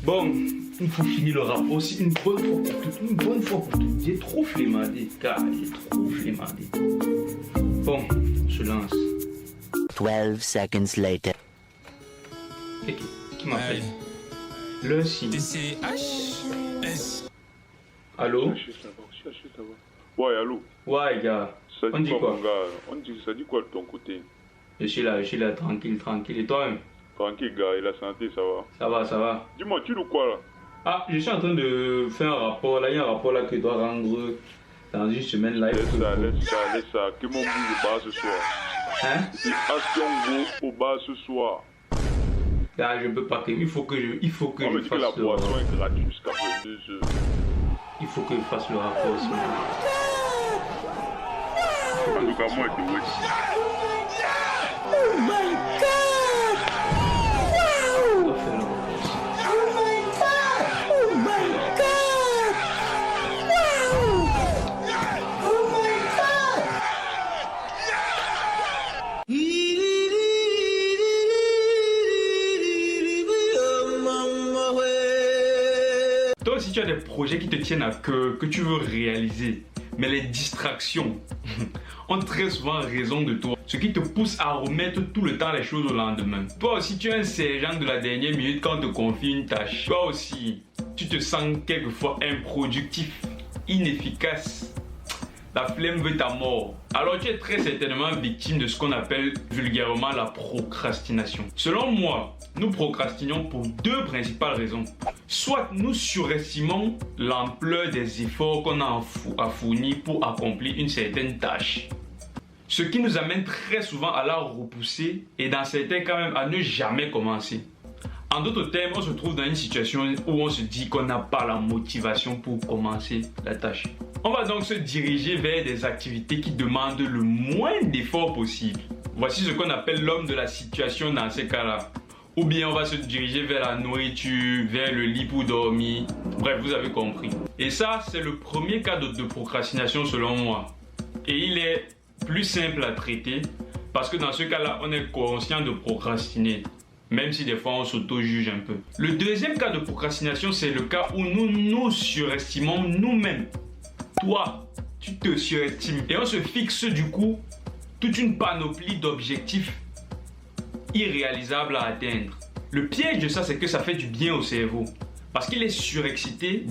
Bon, il faut finir le rapport aussi une bonne fois pour toutes. Une bonne fois pour toutes. J'ai trop flemmardé, car j'ai trop flemmardé. Bon, on se lance. 12 seconds later. Qui m'appelle? Le signe. TCHS. Allô? Ouais, allô? Ouais, gars. Ça On dit quoi? mon gars? Ça dit quoi de ton côté? Je suis là, tranquille. Et toi-même? Tranquille, gars, et la santé, ça va? Ça va. Dis-moi, tu loues quoi là? Ah, je suis en train de faire un rapport. Là, il y a un rapport là que je dois rendre dans une semaine. Là, Laisse ça. Que mon bout au bar ce soir. Hein? Action go au bar ce soir. Là, je peux pas que. Il faut que je On me dit que la fasse le boisson rapport. est gratuite jusqu'à 22h. Il faut que je fasse le rapport aussi. En tout cas, moi, je te Oh my god! Je Wow! dois faire le rapport aussi. Oh my god! Oh my god! Wow! Oh my god! Toi aussi, tu as des projets qui te tiennent à cœur, que tu veux réaliser. Mais les distractions ont très souvent raison de toi. Ce qui te pousse à remettre tout le temps les choses au lendemain. Toi aussi, tu es un sergent de la dernière minute quand on te confie une tâche. Toi aussi, tu te sens quelquefois improductif, inefficace. La flemme veut ta mort. Alors tu es très certainement victime de ce qu'on appelle vulgairement la procrastination. Selon moi, nous procrastinons pour deux principales raisons. Soit nous surestimons l'ampleur des efforts qu'on a à fournir pour accomplir une certaine tâche. Ce qui nous amène très souvent à la repousser et dans certains cas même à ne jamais commencer. En d'autres termes, on se trouve dans une situation où on se dit qu'on n'a pas la motivation pour commencer la tâche. On va donc se diriger vers des activités qui demandent le moins d'efforts possible. Voici ce qu'on appelle l'homme de la situation dans ces cas-là. Ou bien on va se diriger vers la nourriture, vers le lit pour dormir. Bref, vous avez compris. Et ça, c'est le premier cas de procrastination selon moi. Et il est plus simple à traiter parce que dans ce cas-là, on est conscient de procrastiner. Même si des fois on s'auto-juge un peu. Le deuxième cas de procrastination, c'est le cas où nous nous surestimons nous-mêmes. Toi, tu te surestimes. Et on se fixe du coup toute une panoplie d'objectifs irréalisables à atteindre. Le piège de ça, c'est que ça fait du bien au cerveau. Parce qu'il est surexcité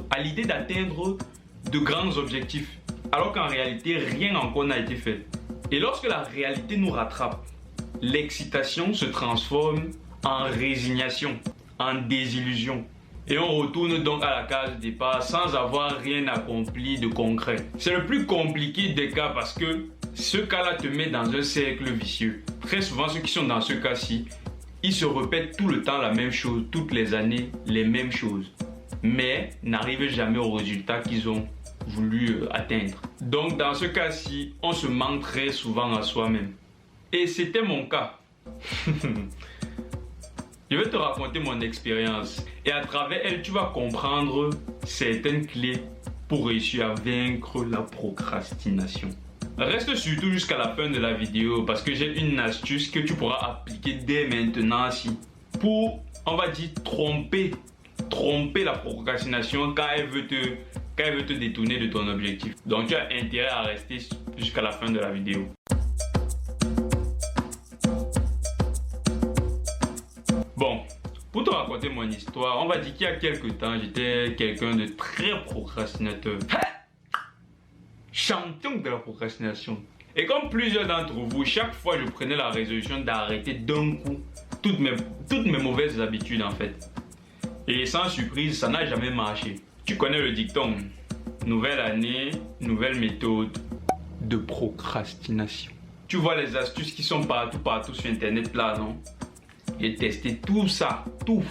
à l'idée d'atteindre de grands objectifs. Alors qu'en réalité, rien encore n'a été fait. Et lorsque la réalité nous rattrape, l'excitation se transforme en résignation, en désillusion. Et on retourne donc à la case départ sans avoir rien accompli de concret. C'est le plus compliqué des cas parce que ce cas-là te met dans un cercle vicieux. Très souvent, ceux qui sont dans ce cas-ci, ils se répètent tout le temps la même chose, toutes les années, les mêmes choses. Mais n'arrivent jamais au résultat qu'ils ont voulu atteindre. Donc dans ce cas-ci, on se ment très souvent à soi-même. Et c'était mon cas. Je vais te raconter mon expérience. Et à travers elle, tu vas comprendre certaines clés pour réussir à vaincre la procrastination. Reste surtout jusqu'à la fin de la vidéo parce que j'ai une astuce que tu pourras appliquer dès maintenant ici. Pour, on va dire, tromper la procrastination quand elle veut te détourner de ton objectif. Donc tu as intérêt à rester jusqu'à la fin de la vidéo. Bon, pour te raconter mon histoire, on va dire qu'il y a quelques temps, j'étais quelqu'un de très procrastinateur. Champion de la procrastination. Et comme plusieurs d'entre vous, chaque fois je prenais la résolution d'arrêter d'un coup toutes mes mauvaises habitudes en fait. Et sans surprise, ça n'a jamais marché. Tu connais le dicton, nouvelle année, nouvelle méthode de procrastination. Tu vois les astuces qui sont partout sur internet là, non? J'ai testé tout ça, tout,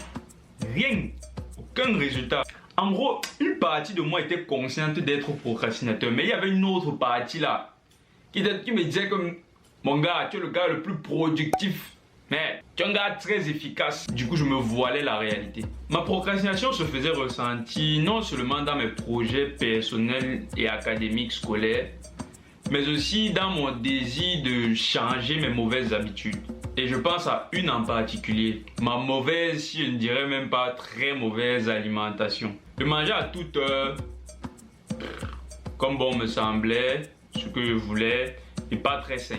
rien, aucun résultat. En gros, une partie de moi était consciente d'être procrastinateur, mais il y avait une autre partie là qui me disait que mon gars, tu es le gars le plus productif, mais tu es un gars très efficace. Du coup, je me voilais la réalité. Ma procrastination se faisait ressentir non seulement dans mes projets personnels et académiques scolaires, mais aussi dans mon désir de changer mes mauvaises habitudes. Et je pense à une en particulier, ma mauvaise, si je ne dirais même pas très mauvaise alimentation. De manger à toute heure, comme bon me semblait, ce que je voulais, et pas très sain.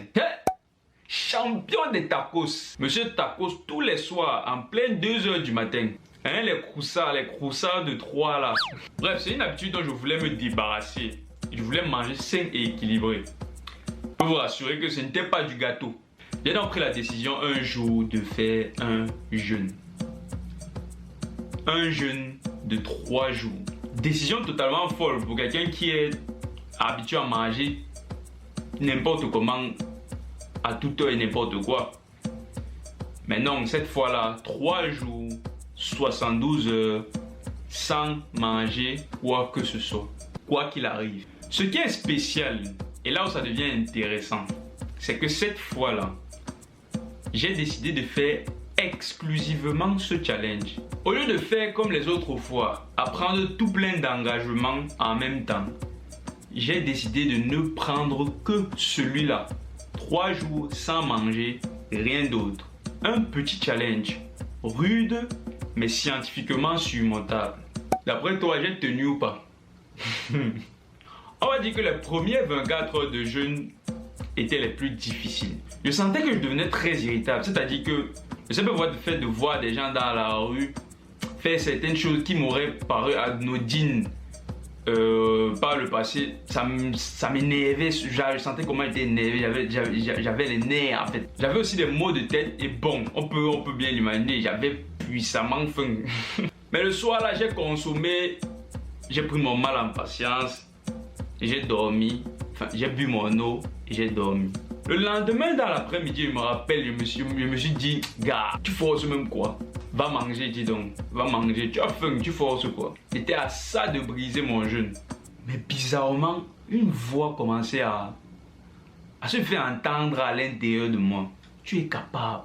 Champion des tacos. Monsieur Tacos tous les soirs, en plein 2 heures du matin. Hein, les croussards de 3 là. Bref, c'est une habitude dont je voulais me débarrasser. Je voulais manger sain et équilibré. Je peux vous rassurer que ce n'était pas du gâteau. J'ai donc pris la décision un jour de faire un jeûne. Un jeûne de 3 jours. Décision totalement folle pour quelqu'un qui est habitué à manger n'importe comment, à toute heure et n'importe quoi. Mais non, cette fois-là, 3 jours, 72 heures, sans manger quoi que ce soit, quoi qu'il arrive. Ce qui est spécial, et là où ça devient intéressant, c'est que cette fois-là, j'ai décidé de faire exclusivement ce challenge. Au lieu de faire comme les autres fois, à prendre tout plein d'engagements en même temps, j'ai décidé de ne prendre que celui-là. 3 jours sans manger, rien d'autre. Un petit challenge, rude, mais scientifiquement surmontable. D'après toi, j'ai tenu ou pas? On va dire que les premières 24 heures de jeûne étaient les plus difficiles. Je sentais que je devenais très irritable, c'est-à-dire que le simple fait de voir des gens dans la rue faire certaines choses qui m'auraient paru anodines par le passé, ça m'énervait. Je sentais comment j'étais énervé, j'avais les nerfs en fait. J'avais aussi des maux de tête et bon, on peut bien l'imaginer, j'avais puissamment faim. Mais le soir là, j'ai consommé, j'ai pris mon mal en patience, j'ai dormi, j'ai bu mon eau et j'ai dormi. Le lendemain dans l'après-midi, je me rappelle, je me suis dit, gars, tu forces même quoi? Va manger, dis donc, va manger, tu as faim, tu forces quoi? J'étais à ça de briser mon jeûne. Mais bizarrement, une voix commençait à se faire entendre à l'intérieur de moi. Tu es capable.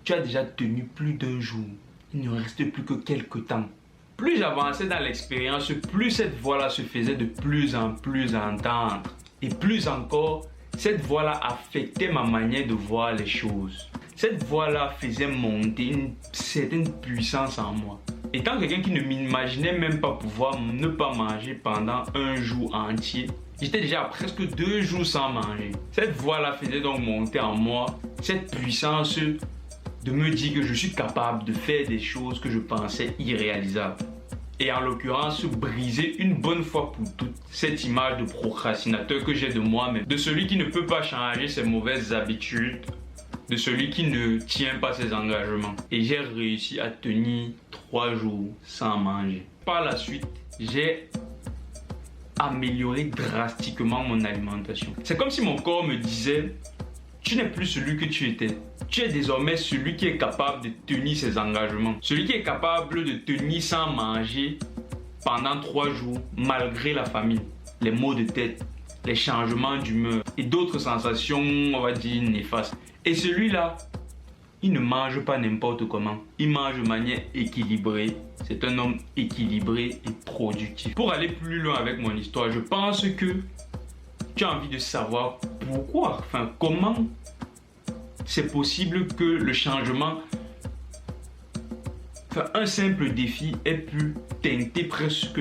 Tu as déjà tenu plus d'1 jour. Il ne reste plus que quelques temps. Plus j'avançais dans l'expérience, plus cette voix-là se faisait de plus en plus entendre. Et plus encore, cette voix-là affectait ma manière de voir les choses. Cette voix-là faisait monter une certaine puissance en moi. Étant quelqu'un qui ne m'imaginait même pas pouvoir ne pas manger pendant 1 jour entier, j'étais déjà à presque 2 jours sans manger. Cette voix-là faisait donc monter en moi cette puissance de me dire que je suis capable de faire des choses que je pensais irréalisables. Et en l'occurrence, briser une bonne fois pour toutes cette image de procrastinateur que j'ai de moi-même, de celui qui ne peut pas changer ses mauvaises habitudes, de celui qui ne tient pas ses engagements. Et j'ai réussi à tenir 3 jours sans manger. Par la suite, j'ai amélioré drastiquement mon alimentation. C'est comme si mon corps me disait, tu n'es plus celui que tu étais. Tu es désormais celui qui est capable de tenir ses engagements. Celui qui est capable de tenir sans manger pendant 3 jours, malgré la famine, les maux de tête, les changements d'humeur et d'autres sensations, on va dire, néfastes. Et celui-là, il ne mange pas n'importe comment. Il mange de manière équilibrée. C'est un homme équilibré et productif. Pour aller plus loin avec mon histoire, je pense que tu as envie de savoir pourquoi, comment c'est possible que le changement, un simple défi ait pu teinter presque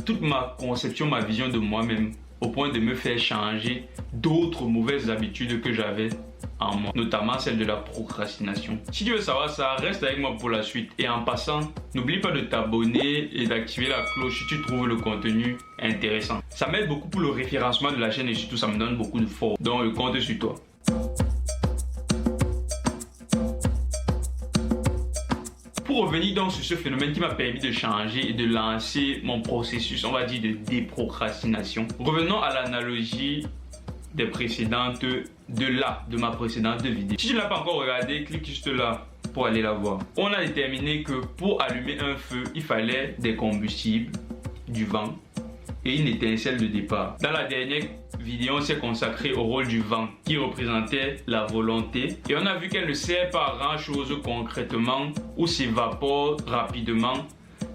toute ma conception, ma vision de moi-même, au point de me faire changer d'autres mauvaises habitudes que j'avais en moi, notamment celle de la procrastination. Si tu veux savoir ça, reste avec moi pour la suite. Et en passant, n'oublie pas de t'abonner et d'activer la cloche si tu trouves le contenu intéressant. Ça m'aide beaucoup pour le référencement de la chaîne et surtout ça me donne beaucoup de force. Donc je compte sur toi. Pour revenir donc sur ce phénomène qui m'a permis de changer et de lancer mon processus, on va dire, de déprocrastination. Revenons à l'analogie des précédentes, de ma précédente vidéo. Si tu ne l'as pas encore regardé, clique juste là pour aller la voir. On a déterminé que pour allumer un feu, il fallait des combustibles, du vent et une étincelle de départ. Dans la dernière vidéo, on s'est consacré au rôle du vent qui représentait la volonté et on a vu qu'elle ne sert pas à grand chose concrètement ou s'évapore rapidement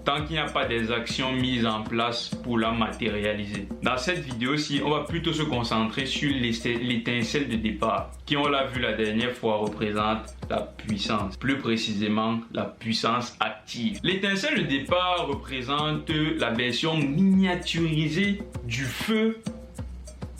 tant qu'il n'y a pas des actions mises en place pour la matérialiser. Dans cette vidéo-ci, on va plutôt se concentrer sur l'étincelle de départ, qui on l'a vu la dernière fois représente la puissance, plus précisément la puissance active. L'étincelle de départ représente la version miniaturisée du feu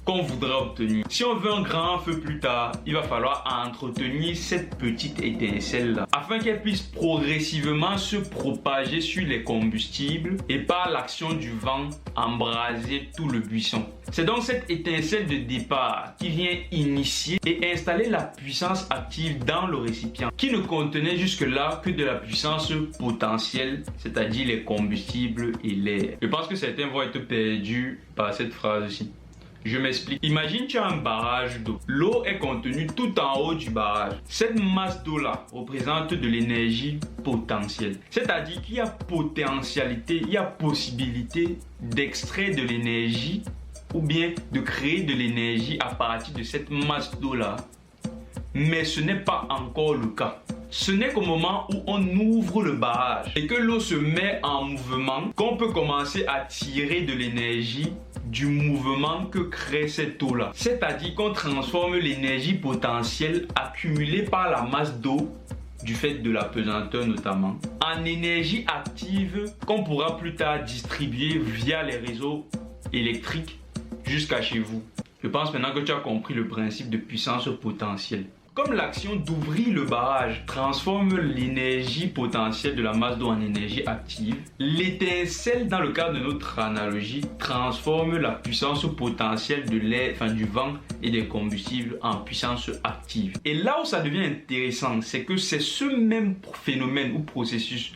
qu'on voudra obtenir. Si on veut un grand feu plus tard, il va falloir entretenir cette petite étincelle là afin qu'elle puisse progressivement se propager sur les combustibles et par l'action du vent embraser tout le buisson. C'est donc cette étincelle de départ qui vient initier et installer la puissance active dans le récipient qui ne contenait jusque-là que de la puissance potentielle, c'est-à-dire les combustibles et l'air. Je pense que certains vont être perdus par cette phrase-ci. Je m'explique. Imagine tu as un barrage d'eau. L'eau est contenue tout en haut du barrage. Cette masse d'eau-là représente de l'énergie potentielle. C'est-à-dire qu'il y a potentialité, il y a possibilité d'extraire de l'énergie ou bien de créer de l'énergie à partir de cette masse d'eau-là. Mais ce n'est pas encore le cas. Ce n'est qu'au moment où on ouvre le barrage et que l'eau se met en mouvement qu'on peut commencer à tirer de l'énergie du mouvement que crée cette eau-là. C'est-à-dire qu'on transforme l'énergie potentielle accumulée par la masse d'eau, du fait de la pesanteur notamment, en énergie active qu'on pourra plus tard distribuer via les réseaux électriques jusqu'à chez vous. Je pense maintenant que tu as compris le principe de puissance potentielle. Comme l'action d'ouvrir le barrage transforme l'énergie potentielle de la masse d'eau en énergie active, l'étincelle, dans le cadre de notre analogie, transforme la puissance potentielle de l'air, du vent et des combustibles en puissance active. Et là où ça devient intéressant, c'est que c'est ce même phénomène ou processus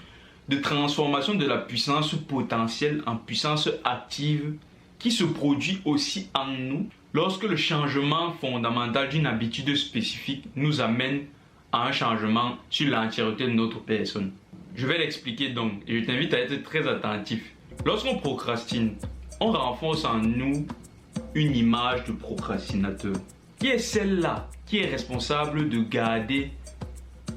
de transformation de la puissance potentielle en puissance active qui se produit aussi en nous lorsque le changement fondamental d'une habitude spécifique nous amène à un changement sur l'entièreté de notre personne. Je vais l'expliquer donc et je t'invite à être très attentif. Lorsqu'on procrastine, on renforce en nous une image de procrastinateur qui est celle-là qui est responsable de garder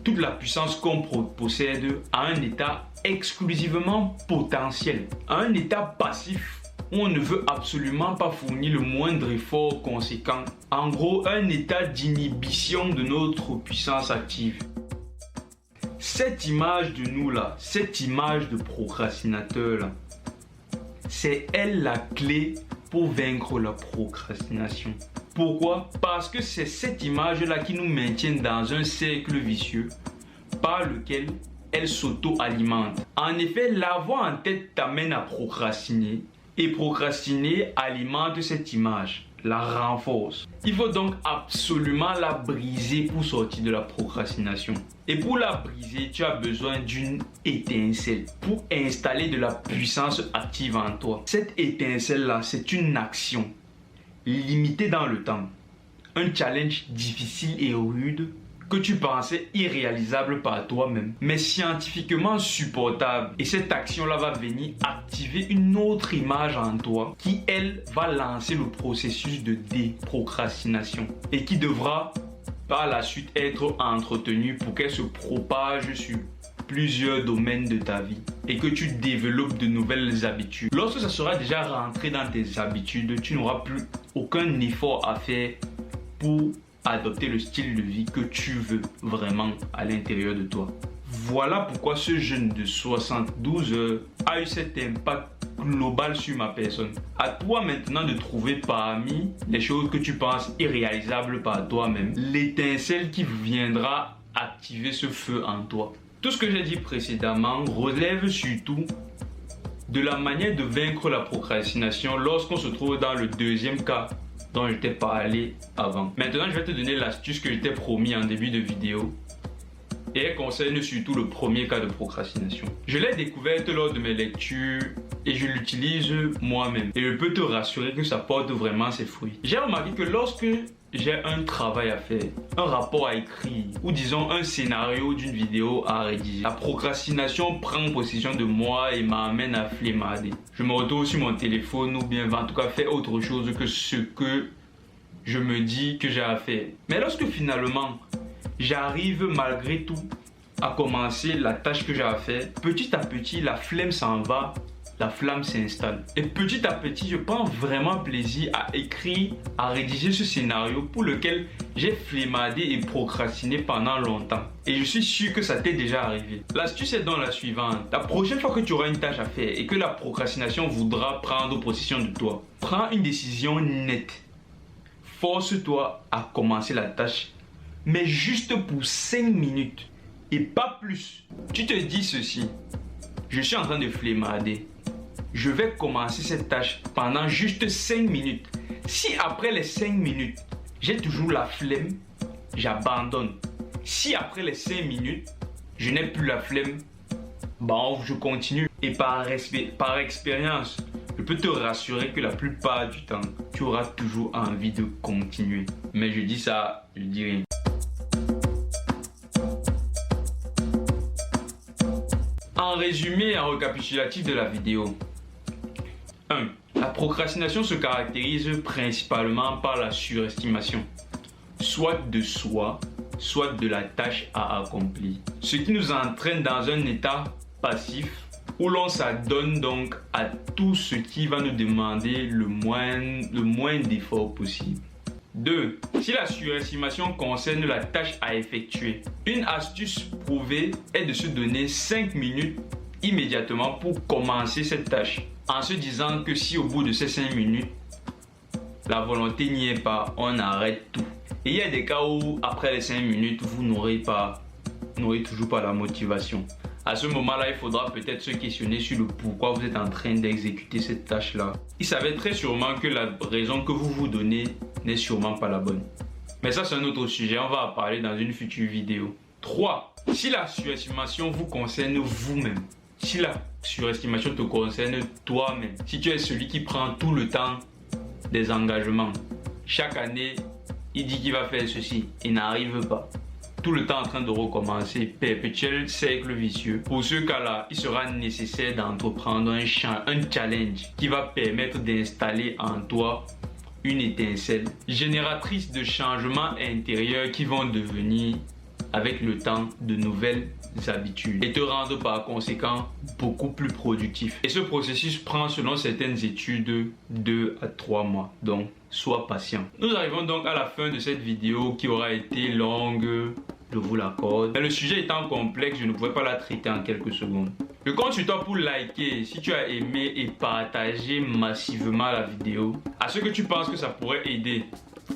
toute la puissance qu'on possède à un état exclusivement potentiel, à un état passif où on ne veut absolument pas fournir le moindre effort conséquent. En gros, un état d'inhibition de notre puissance active. Cette image de nous là, cette image de procrastinateur là, c'est elle la clé pour vaincre la procrastination. Pourquoi? Parce que c'est cette image là qui nous maintient dans un cercle vicieux par lequel elle s'auto-alimente. En effet, l'avoir en tête t'amène à procrastiner. Et procrastiner alimente cette image, la renforce. Il faut donc absolument la briser pour sortir de la procrastination. Et pour la briser, tu as besoin d'une étincelle pour installer de la puissance active en toi. Cette étincelle-là, c'est une action limitée dans le temps. Un challenge difficile et rude que tu pensais irréalisable par toi-même, mais scientifiquement supportable. Et cette action-là va venir activer une autre image en toi qui, elle, va lancer le processus de déprocrastination et qui devra par la suite être entretenue pour qu'elle se propage sur plusieurs domaines de ta vie et que tu développes de nouvelles habitudes. Lorsque ça sera déjà rentré dans tes habitudes, tu n'auras plus aucun effort à faire pour adopter le style de vie que tu veux vraiment à l'intérieur de toi. Voilà pourquoi ce jeûne de 72 heures a eu cet impact global sur ma personne. À toi maintenant de trouver parmi les choses que tu penses irréalisables par toi-même l'étincelle qui viendra activer ce feu en toi. Tout ce que j'ai dit précédemment relève surtout de la manière de vaincre la procrastination lorsqu'on se trouve dans le deuxième cas dont je t'ai parlé avant. Maintenant, je vais te donner l'astuce que je t'ai promis en début de vidéo et elle concerne surtout le premier cas de procrastination. Je l'ai découverte lors de mes lectures et je l'utilise moi-même. Et je peux te rassurer que ça porte vraiment ses fruits. J'ai remarqué que lorsque j'ai un travail à faire, un rapport à écrire ou disons un scénario d'une vidéo à rédiger, la procrastination prend possession de moi et m'amène à flemmarder. Je me retrouve sur mon téléphone ou bien en tout cas faire autre chose que ce que je me dis que j'ai à faire. Mais lorsque finalement j'arrive malgré tout à commencer la tâche que j'ai à faire, petit à petit, la flemme s'en va, la flamme s'installe. Et petit à petit, je prends vraiment plaisir à écrire, à rédiger ce scénario pour lequel j'ai flemmadé et procrastiné pendant longtemps. Et je suis sûr que ça t'est déjà arrivé. L'astuce est donc la suivante. La prochaine fois que tu auras une tâche à faire et que la procrastination voudra prendre possession de toi, prends une décision nette. Force-toi à commencer la tâche, mais juste pour 5 minutes et pas plus. Tu te dis ceci: je suis en train de flemmader. Je vais commencer cette tâche pendant juste 5 minutes. Si après les 5 minutes, j'ai toujours la flemme, j'abandonne. Si après les 5 minutes, je n'ai plus la flemme, bon, je continue. Et par expérience, je peux te rassurer que la plupart du temps, tu auras toujours envie de continuer. Mais je dis ça, je dis rien. En résumé, en récapitulatif de la vidéo. 1. La procrastination se caractérise principalement par la surestimation, soit de soi, soit de la tâche à accomplir. Ce qui nous entraîne dans un état passif où l'on s'adonne donc à tout ce qui va nous demander le moins d'efforts possible. 2. Si la surestimation concerne la tâche à effectuer, une astuce prouvée est de se donner 5 minutes immédiatement pour commencer cette tâche, en se disant que si au bout de ces 5 minutes, la volonté n'y est pas, on arrête tout. Et il y a des cas où après les 5 minutes, vous n'aurez toujours pas la motivation. À ce moment-là, il faudra peut-être se questionner sur le pourquoi vous êtes en train d'exécuter cette tâche-là. Il s'avère très sûrement que la raison que vous vous donnez n'est sûrement pas la bonne. Mais ça, c'est un autre sujet, on va en parler dans une future vidéo. 3. Si la surestimation vous concerne vous-même, si la surestimation te concerne toi-même, si tu es celui qui prend tout le temps des engagements, chaque année, il dit qu'il va faire ceci, il n'arrive pas. Tout le temps en train de recommencer, perpétuel cercle vicieux. Pour ce cas-là, il sera nécessaire d'entreprendre un challenge qui va permettre d'installer en toi une étincelle génératrice de changements intérieurs qui vont devenir, avec le temps, de nouvelles habitudes et te rendre par conséquent beaucoup plus productif. Et ce processus prend, selon certaines études, 2 à 3 mois. Donc, sois patient. Nous arrivons donc à la fin de cette vidéo qui aura été longue, je vous l'accorde. Mais le sujet étant complexe, je ne pouvais pas la traiter en quelques secondes. Je compte sur toi pour liker si tu as aimé et partager massivement la vidéo à ceux que tu penses que ça pourrait aider.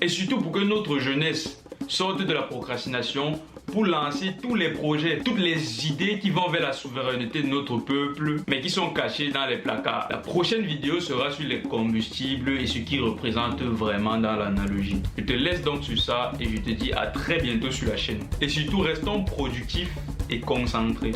Et surtout pour que notre jeunesse sorte de la procrastination pour lancer tous les projets, toutes les idées qui vont vers la souveraineté de notre peuple, mais qui sont cachées dans les placards. La prochaine vidéo sera sur les combustibles et ce qui représente vraiment dans l'analogie. Je te laisse donc sur ça et je te dis à très bientôt sur la chaîne. Et surtout, restons productifs et concentrés.